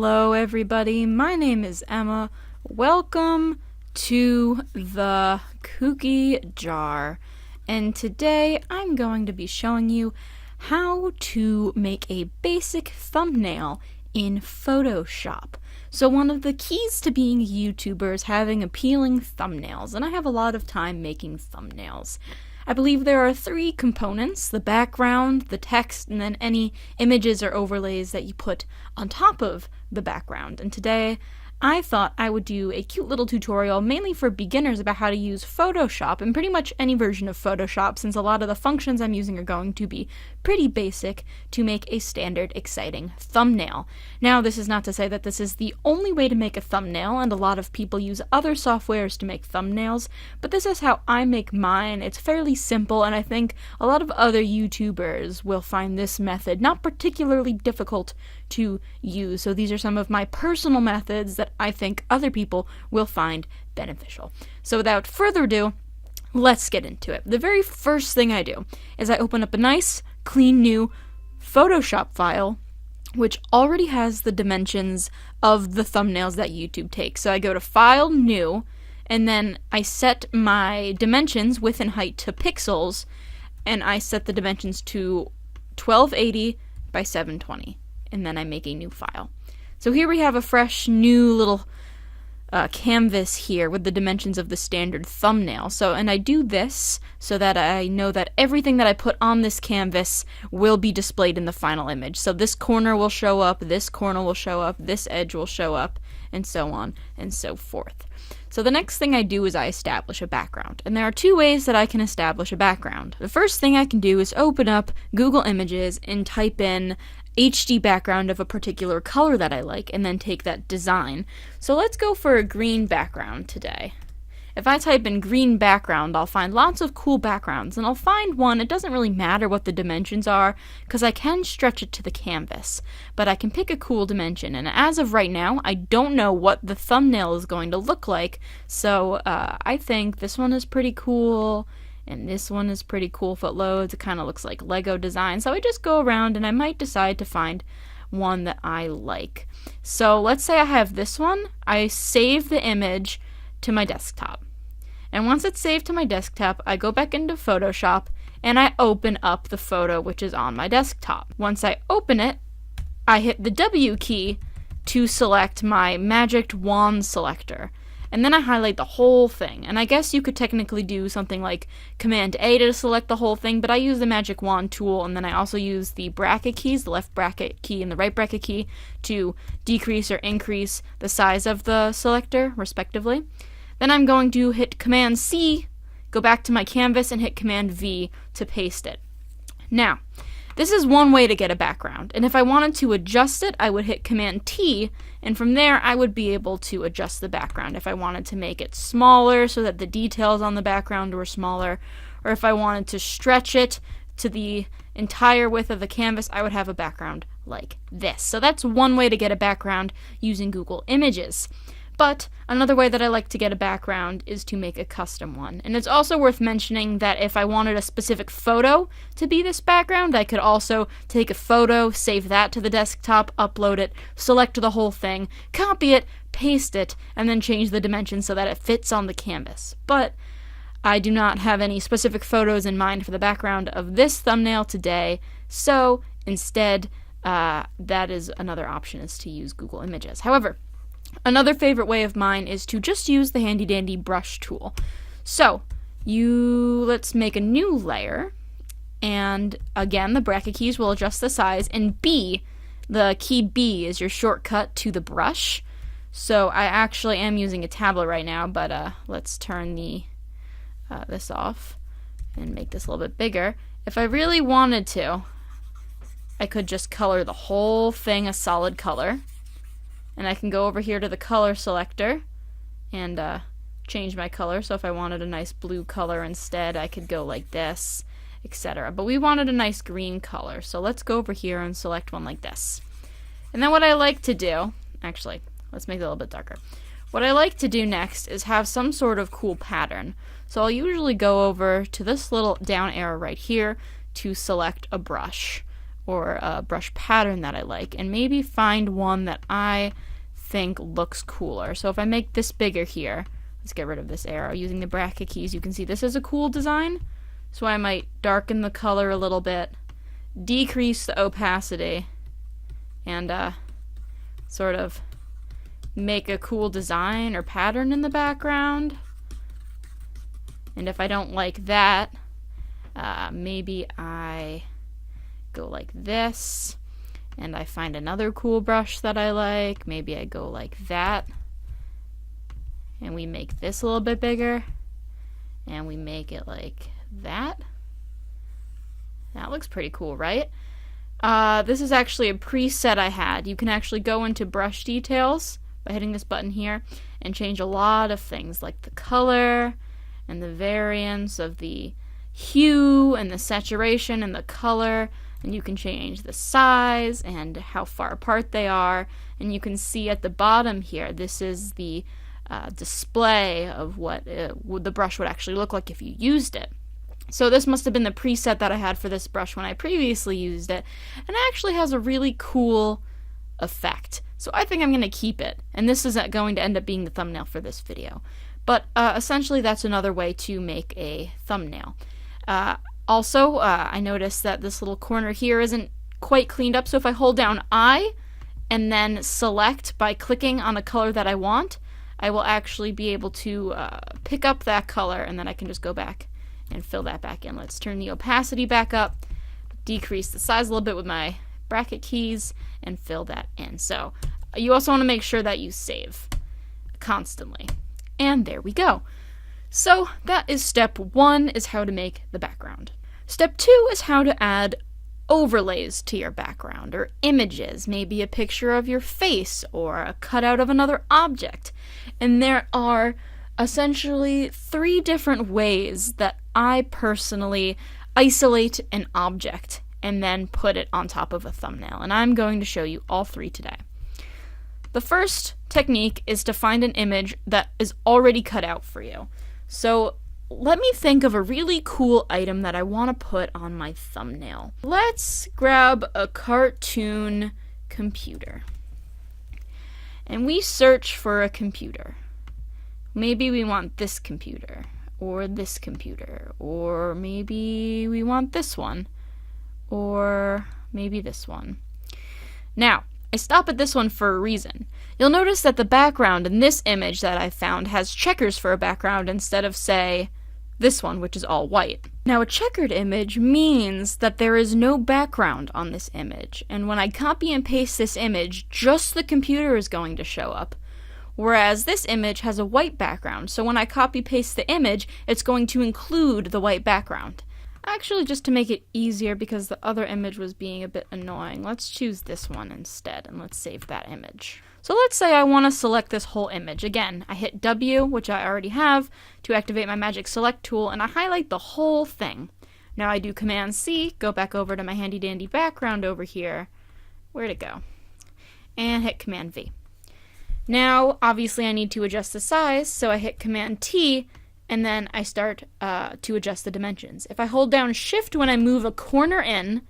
Hello everybody, my name is Emma. Welcome to the Kooky Jar. And today I'm going to be showing you how to make a basic thumbnail in Photoshop. So one of the keys to being a YouTuber is having appealing thumbnails, and I have a lot of time making thumbnails. I believe there are three components: the background, the text, and then any images or overlays that you put on top of the background. And today I thought I would do a cute little tutorial mainly for beginners about how to use Photoshop, and pretty much any version of Photoshop, since a lot of the functions I'm using are going to be pretty basic, to make a standard exciting thumbnail. Now, this is not to say that this is the only way to make a thumbnail, and a lot of people use other softwares to make thumbnails, but this is how I make mine. It's fairly simple, and I think a lot of other YouTubers will find this method not particularly difficult to use. So these are some of my personal methods that I think other people will find beneficial. So without further ado, let's get into it. The very first thing I do is I open up a nice, clean, new Photoshop file, which already has the dimensions of the thumbnails that YouTube takes. So I go to File, New, and then I set my dimensions, width and height, to pixels, and I set the dimensions to 1280 by 720. And then I make a new file. So here we have a fresh new little canvas here with the dimensions of the standard thumbnail. And I do this so that I know that everything that I put on this canvas will be displayed in the final image. So this corner will show up, this corner will show up, this edge will show up, and so on and so forth. So the next thing I do is I establish a background. And there are two ways that I can establish a background. The first thing I can do is open up Google Images and type in HD background of a particular color that I like, and then take that design. So let's go for a green background today. If I type in green background, I'll find lots of cool backgrounds, and I'll find one. It doesn't really matter what the dimensions are, because I can stretch it to the canvas, but I can pick a cool dimension. And as of right now, I don't know what the thumbnail is going to look like, so I think this one is pretty cool, and this one is pretty cool if it loads. It kind of looks like Lego design. So I just go around and I might decide to find one that I like. So let's say I have this one. I save the image to my desktop. And once it's saved to my desktop, I go back into Photoshop and I open up the photo which is on my desktop. Once I open it, I hit the W key to select my magic wand selector. And then I highlight the whole thing. And I guess you could technically do something like Command A to select the whole thing, but I use the magic wand tool, and then I also use the bracket keys, the left bracket key and the right bracket key, to decrease or increase the size of the selector, respectively. Then I'm going to hit Command C, go back to my canvas, and hit Command V to paste it. Now, this is one way to get a background, and if I wanted to adjust it, I would hit Command T, and from there I would be able to adjust the background if I wanted to make it smaller so that the details on the background were smaller, or if I wanted to stretch it to the entire width of the canvas, I would have a background like this. So that's one way to get a background using Google Images. But another way that I like to get a background is to make a custom one. And it's also worth mentioning that if I wanted a specific photo to be this background, I could also take a photo, save that to the desktop, upload it, select the whole thing, copy it, paste it, and then change the dimensions so that it fits on the canvas. But I do not have any specific photos in mind for the background of this thumbnail today, so instead, that is another option, is to use Google Images. However, another favorite way of mine is to just use the handy dandy brush tool. So, let's make a new layer, and again, the bracket keys will adjust the size, and B, the key B, is your shortcut to the brush. So I actually am using a tablet right now, but let's turn this off and make this a little bit bigger. If I really wanted to, I could just color the whole thing a solid color. And I can go over here to the color selector and change my color. So if I wanted a nice blue color instead, I could go like this, etc. But we wanted a nice green color, so let's go over here and select one like this. And then what I like to do, actually, let's make it a little bit darker. What I like to do next is have some sort of cool pattern. So I'll usually go over to this little down arrow right here to select a brush. or a brush pattern that I like, and maybe find one that I think looks cooler. So if I make this bigger here, let's get rid of this arrow. Using the bracket keys, you can see this is a cool design. So I might darken the color a little bit, decrease the opacity, and sort of make a cool design or pattern in the background. And if I don't like that, maybe I go like this, and I find another cool brush that I like. Maybe I go like that, and we make this a little bit bigger, and we make it like that. That looks pretty cool, right? This is actually a preset I had. You can actually go into brush details by hitting this button here and change a lot of things, like the color and the variance of the hue and the saturation and the color, and you can change the size and how far apart they are. And you can see at the bottom here, this is the display of what the brush would actually look like if you used it. So this must have been the preset that I had for this brush when I previously used it, and it actually has a really cool effect. So I think I'm going to keep it, and this is going to end up being the thumbnail for this video. But essentially that's another way to make a thumbnail. Also, I noticed that this little corner here isn't quite cleaned up, so if I hold down I and then select by clicking on the color that I want, I will actually be able to pick up that color, and then I can just go back and fill that back in. Let's turn the opacity back up, decrease the size a little bit with my bracket keys, and fill that in. So you also want to make sure that you save constantly. And there we go. So that is step 1, is how to make the background. Step 2 is how to add overlays to your background, or images, maybe a picture of your face or a cutout of another object. And there are essentially 3 different ways that I personally isolate an object and then put it on top of a thumbnail, and I'm going to show you all 3 today. The first technique is to find an image that is already cut out for you. So let me think of a really cool item that I want to put on my thumbnail. Let's grab a cartoon computer, and we search for a computer. Maybe we want this computer, or this computer, or maybe we want this one, or maybe this one. Now, I stop at this one for a reason. You'll notice that the background in this image that I found has checkers for a background instead of, say, this one, which is all white. Now, a checkered image means that there is no background on this image, and when I copy and paste this image, just the computer is going to show up. Whereas this image has a white background, so when I copy-paste the image, it's going to include the white background. Actually, just to make it easier, because the other image was being a bit annoying, let's choose this one instead, and let's save that image. So let's say I want to select this whole image. Again, I hit W, which I already have, to activate my magic select tool, and I highlight the whole thing. Now I do Command C, go back over to my handy-dandy background over here. Where'd it go? And hit Command V. Now, obviously, I need to adjust the size, so I hit Command T, and then I start to adjust the dimensions. If I hold down Shift when I move a corner in,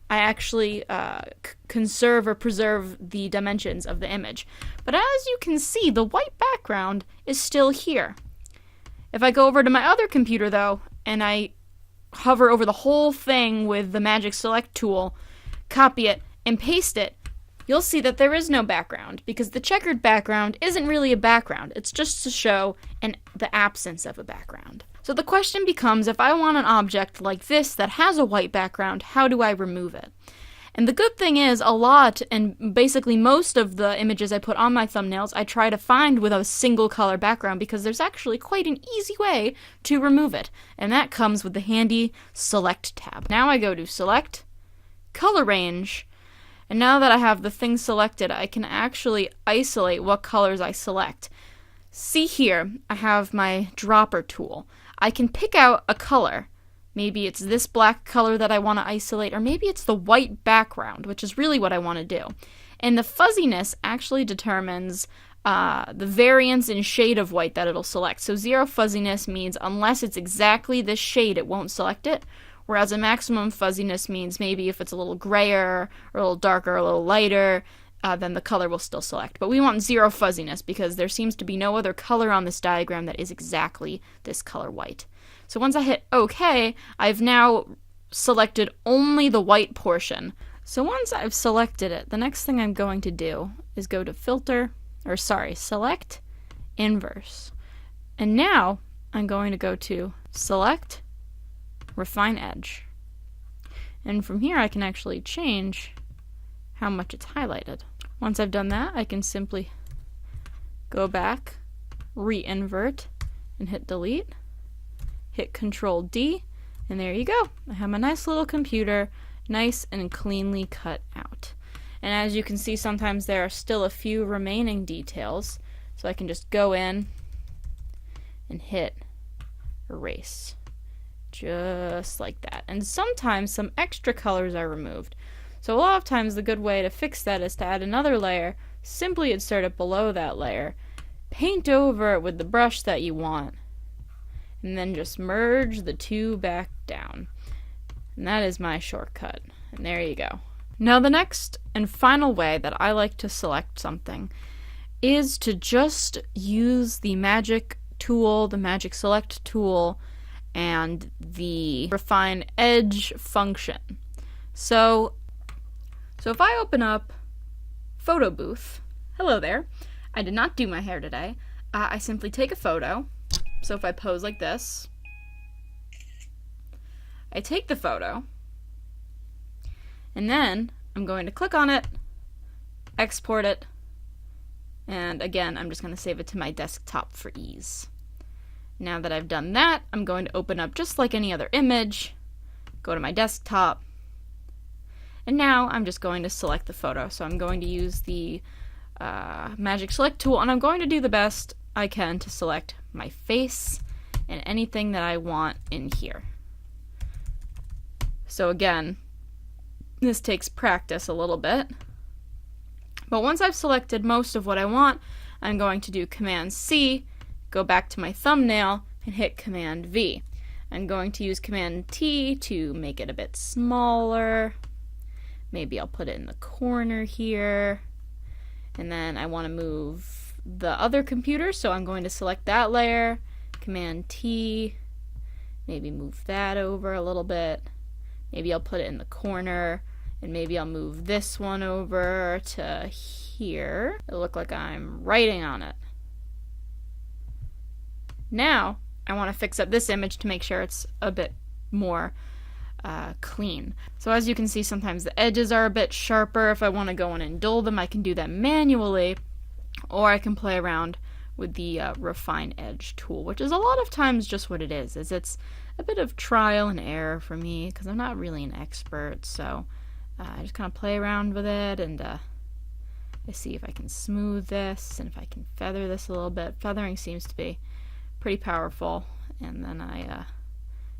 I actually conserve or preserve the dimensions of the image. But as you can see, the white background is still here. If I go over to my other computer, though, and I hover over the whole thing with the Magic Select tool, copy it, and paste it, you'll see that there is no background, because the checkered background isn't really a background. It's just to show the absence of a background. So the question becomes, if I want an object like this that has a white background, how do I remove it? And the good thing is, a lot, and basically most of the images I put on my thumbnails, I try to find with a single color background, because there's actually quite an easy way to remove it. And that comes with the handy Select tab. Now I go to Select, Color Range, and now that I have the thing selected, I can actually isolate what colors I select. See here, I have my dropper tool. I can pick out a color. Maybe it's this black color that I want to isolate, or maybe it's the white background, which is really what I want to do. And the fuzziness actually determines the variance in shade of white that it'll select. So 0 fuzziness means unless it's exactly this shade, it won't select it. Whereas a maximum fuzziness means maybe if it's a little grayer or a little darker or a little lighter, then the color will still select. But we want 0 fuzziness because there seems to be no other color on this diagram that is exactly this color white. So once I hit OK, I've now selected only the white portion. So once I've selected it, the next thing I'm going to do is go to Select, Inverse. And now I'm going to go to Select, Refine Edge. And from here I can actually change how much it's highlighted. Once I've done that, I can simply go back, re-invert, and hit Delete. Hit Control D, and there you go. I have my nice little computer, nice and cleanly cut out. And as you can see, sometimes there are still a few remaining details, so I can just go in and hit Erase. Just like that. And sometimes some extra colors are removed. So a lot of times the good way to fix that is to add another layer, simply insert it below that layer, paint over it with the brush that you want, and then just merge the two back down. And that is my shortcut. And there you go. Now the next and final way that I like to select something is to just use the magic tool, the magic select tool, and the refine edge function. So if I open up Photo Booth, hello there, I did not do my hair today. I simply take a photo. So if I pose like this, I take the photo, and then I'm going to click on it, export it, and again, I'm just going to save it to my desktop for ease. Now that I've done that, I'm going to open up just like any other image, go to my desktop, and now I'm just going to select the photo. So I'm going to use the Magic Select tool, and I'm going to do the best I can to select my face and anything that I want in here. So again, this takes practice a little bit. But once I've selected most of what I want, I'm going to do Command C, go back to my thumbnail, and hit Command V. I'm going to use Command T to make it a bit smaller. Maybe I'll put it in the corner here. And then I want to move the other computer, so I'm going to select that layer, Command T, maybe move that over a little bit. Maybe I'll put it in the corner, and maybe I'll move this one over to here. It'll look like I'm writing on it. Now, I want to fix up this image to make sure it's a bit more clean. So as you can see, sometimes the edges are a bit sharper. If I want to go in and dull them, I can do that manually, or I can play around with the Refine Edge tool, which is a lot of times just what it is it's a bit of trial and error for me, because I'm not really an expert, so I just kind of play around with it, and I see if I can smooth this, and if I can feather this a little bit. Feathering seems to be pretty powerful, and then I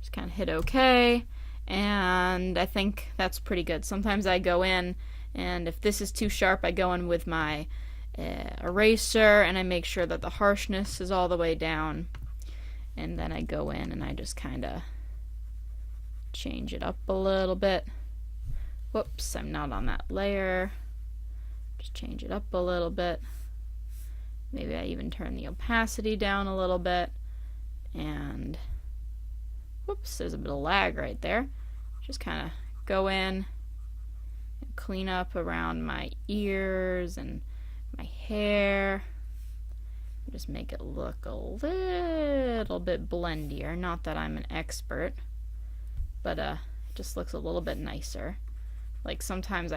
just kind of hit OK, and I think that's pretty good. Sometimes I go in, and if this is too sharp, I go in with my eraser, and I make sure that the harshness is all the way down, and then I go in and I just kind of change it up a little bit. Whoops, I'm not on that layer. Just change it up a little bit. Maybe I even turn the opacity down a little bit, and whoops, there's a bit of lag right there. Just kind of go in and clean up around my ears and my hair. Just make it look a little bit blendier. Not that I'm an expert, but it just looks a little bit nicer. Like sometimes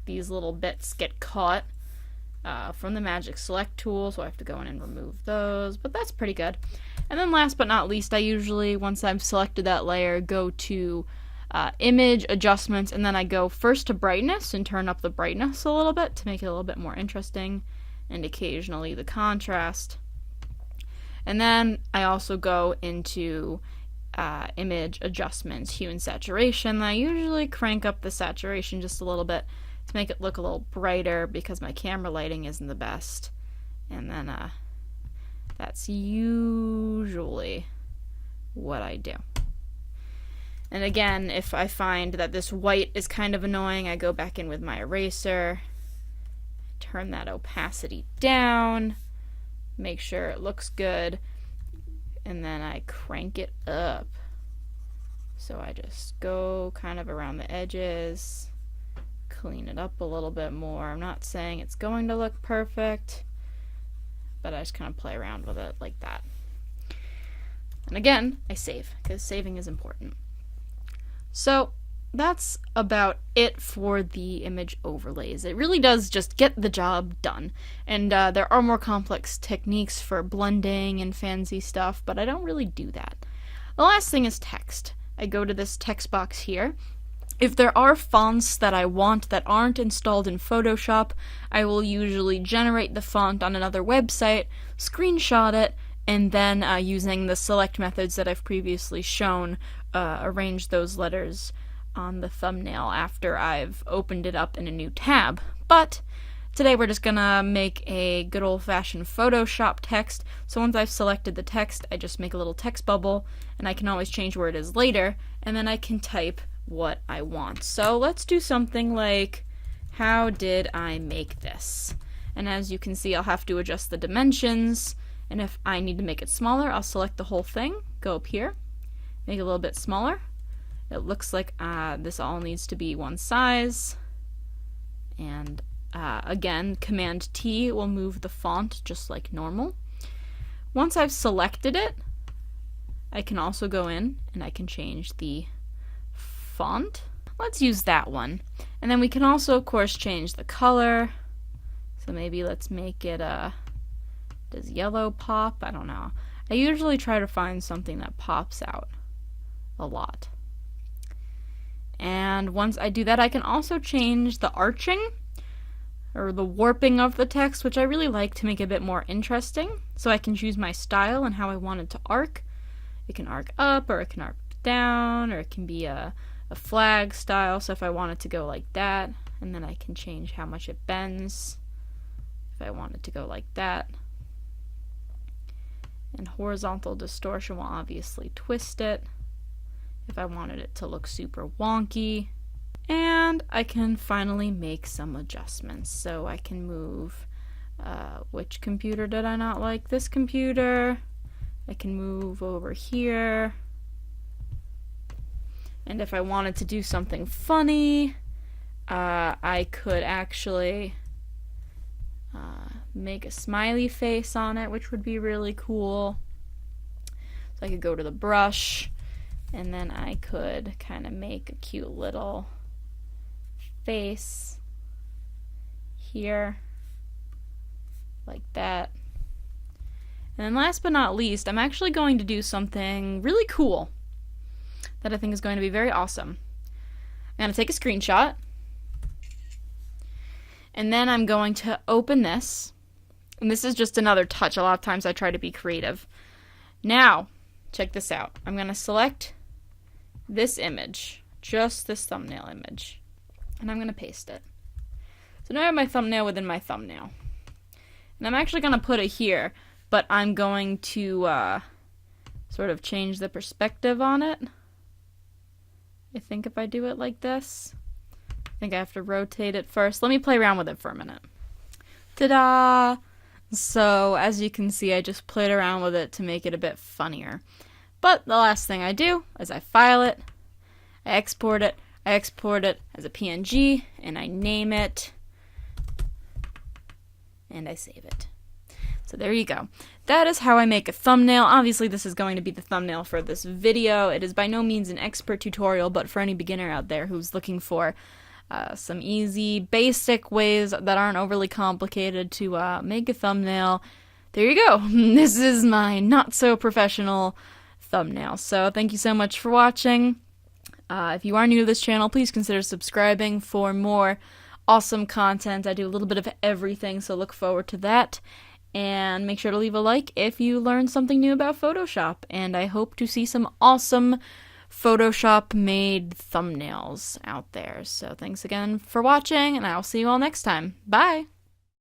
these little bits get caught from the Magic Select tool, so I have to go in and remove those, but that's pretty good. And then last but not least, I usually, once I've selected that layer, go to Image, Adjustments, and then I go first to Brightness and turn up the brightness a little bit to make it a little bit more interesting, and occasionally the contrast. And then I also go into Image, Adjustments, Hue and Saturation. I usually crank up the saturation just a little bit to make it look a little brighter because my camera lighting isn't the best. And then that's usually what I do. And again, if I find that this white is kind of annoying, I go back in with my eraser, turn that opacity down, make sure it looks good, and then I crank it up. So I just go kind of around the edges, clean it up a little bit more. I'm not saying it's going to look perfect, but I just kind of play around with it like that. And again, I save, because saving is important. So that's about it for the image overlays. It really does just get the job done. And there are more complex techniques for blending and fancy stuff, but I don't really do that. The last thing is text. I go to this text box here. If there are fonts that I want that aren't installed in Photoshop, I will usually generate the font on another website, screenshot it, and then using the select methods that I've previously shown, arrange those letters on the thumbnail after I've opened it up in a new tab. But today we're just gonna make a good old-fashioned Photoshop text. So once I've selected the text, I just make a little text bubble, and I can always change where it is later, and then I can type what I want. So let's do something like, how did I make this? And as you can see, I'll have to adjust the dimensions, and if I need to make it smaller, I'll select the whole thing, go up here, make it a little bit smaller. It looks like this all needs to be one size, and again, Command T will move the font just like normal. Once I've selected it, I can also go in and I can change the font. Let's use that one. And then we can also, of course, change the color. So maybe let's make it, does yellow pop? I don't know. I usually try to find something that pops out a lot. And once I do that, I can also change the arching or the warping of the text, which I really like to make it a bit more interesting. So I can choose my style and how I want it to arc. It can arc up, or it can arc down, or it can be a flag style. So if I want it to go like that, and then I can change how much it bends if I want it to go like that. And horizontal distortion will obviously twist it if I wanted it to look super wonky. And I can finally make some adjustments. So I can move, which computer did I not like? This computer. I can move over here. And if I wanted to do something funny, I could actually make a smiley face on it, which would be really cool. So I could go to the brush, and then I could kind of make a cute little face here, like that. And then last but not least, I'm actually going to do something really cool that I think is going to be very awesome. I'm going to take a screenshot, and then I'm going to open this. And this is just another touch. A lot of times I try to be creative. Now, check this out. I'm going to select this image, just this thumbnail image, and I'm going to paste it. So now I have my thumbnail within my thumbnail. And I'm actually going to put it here, but I'm going to sort of change the perspective on it. I think if I do it like this, I think I have to rotate it first. Let me play around with it for a minute. Ta-da! So, as you can see, I just played around with it to make it a bit funnier. But the last thing I do is I file it, I export it as a PNG, and I name it, and I save it. So there you go. That is how I make a thumbnail. Obviously, this is going to be the thumbnail for this video. It is by no means an expert tutorial, but for any beginner out there who's looking for some easy, basic ways that aren't overly complicated to make a thumbnail, there you go. This is my not-so-professional thumbnail. So thank you so much for watching. If you are new to this channel, please consider subscribing for more awesome content. I do a little bit of everything, so look forward to that. And make sure to leave a like if you learned something new about Photoshop. And I hope to see some awesome Photoshop-made thumbnails out there. So thanks again for watching, and I'll see you all next time. Bye!